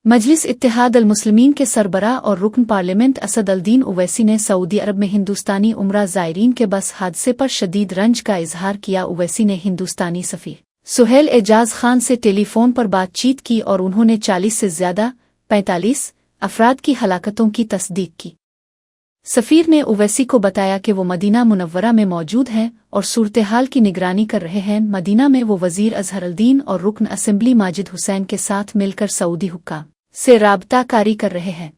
मजलिस इत्तेहाद अल-मुस्लिमीन के सरबराह और रुकन पार्लियामेंट असद अल-दीन ओवैसी ने सऊदी अरब में हिंदुस्तानी उमरा ज़ायरीन के बस हादसे पर शदीद रंज का इजहार किया। ओवैसी ने हिंदुस्तानी सफ़ीर सुहेल एजाज खान से टेलीफोन पर बातचीत की और उन्होंने 40 से ज़्यादा 45 अफराद की हलाकतों की तस्दीक की। सफ़ीर ने ओवैसी को बताया कि वो मदीना मुनव्वरा में मौजूद हैं और सूरत-ए-हाल की निगरानी कर रहे हैं। मदीना में वो वज़ीर अज़हर अल-दीन और रुकन असेंबली माजिद हुसैन के साथ मिलकर सऊदी हुक्काम से राबता कारी कर रहे हैं।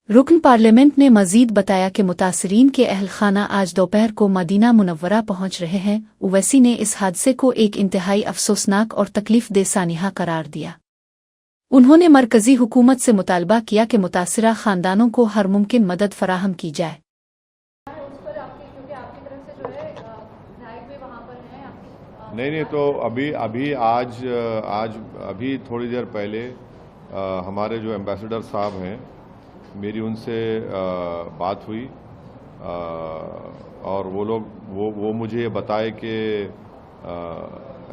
रुकन पार्लियामेंट ने मज़ीद बताया कि मुतासरीन के अहल खाना आज दोपहर को मदीना मुनव्वरा पहुंच रहे हैं। ओवैसी ने इस हादसे को एक इंतहाई अफसोसनाक और तकलीफ दे सानिहा करार दिया। उन्होंने मरकज़ी हुकूमत से मुतालबा किया कि मुतासिरा ख़ानदानों को हर मुमकिन मदद फराहम की जाए। नहीं तो अभी अभी थोड़ी देर पहले हमारे जो एम्बेसडर साहब हैं, मेरी उनसे बात हुई और वो मुझे ये बताए कि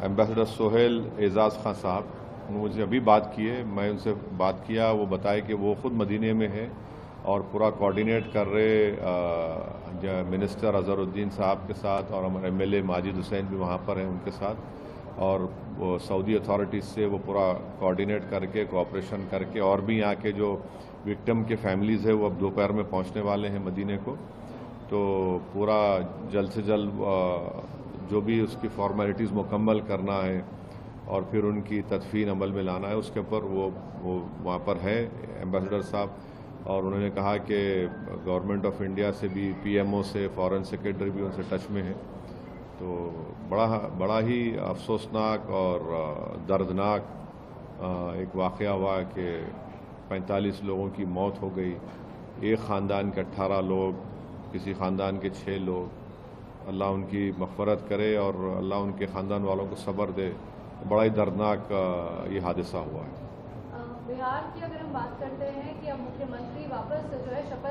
एम्बेसडर सुहेल एजाज खान साहब मुझे अभी बात किए, मैं उनसे बात किया, वो बताए कि वो ख़ुद मदीने में है और पूरा कोऑर्डिनेट कर रहे मिनिस्टर अज़हरुद्दीन साहब के साथ और हमारे MLA माजिद हुसैन भी वहाँ पर हैं उनके साथ, और वो सऊदी अथॉरिटीज़ से वो पूरा कोऑर्डिनेट करके कोऑपरेशन करके, और भी यहाँ के जो विक्टिम के फैमिलीज़ है वो अब दोपहर में पहुँचने वाले हैं मदीने को, तो पूरा जल्द से जल्द जो भी उसकी फॉर्मेलिटीज़ मुकम्मल करना है और फिर उनकी तदफीन अमल में लाना है, उसके ऊपर वो वहाँ पर है एम्बेसडर साहब। और उन्होंने कहा कि गवर्नमेंट ऑफ इंडिया से भी, PMO से, फॉरेन सेक्रेटरी भी उनसे टच में है। तो बड़ा ही अफसोसनाक और दर्दनाक एक वाक़या हुआ कि 45 लोगों की मौत हो गई। एक ख़ानदान के 18 लोग, किसी ख़ानदान के 6 लोग। अल्लाह उनकी मग़फ़रत करे और अल्लाह उनके ख़ानदान वालों को सब्र दे। बड़ा ही दर्दनाक ये हादसा हुआ है। बिहार की अगर हम बात करते हैं कि अब मुख्यमंत्री वापस जो है शपथ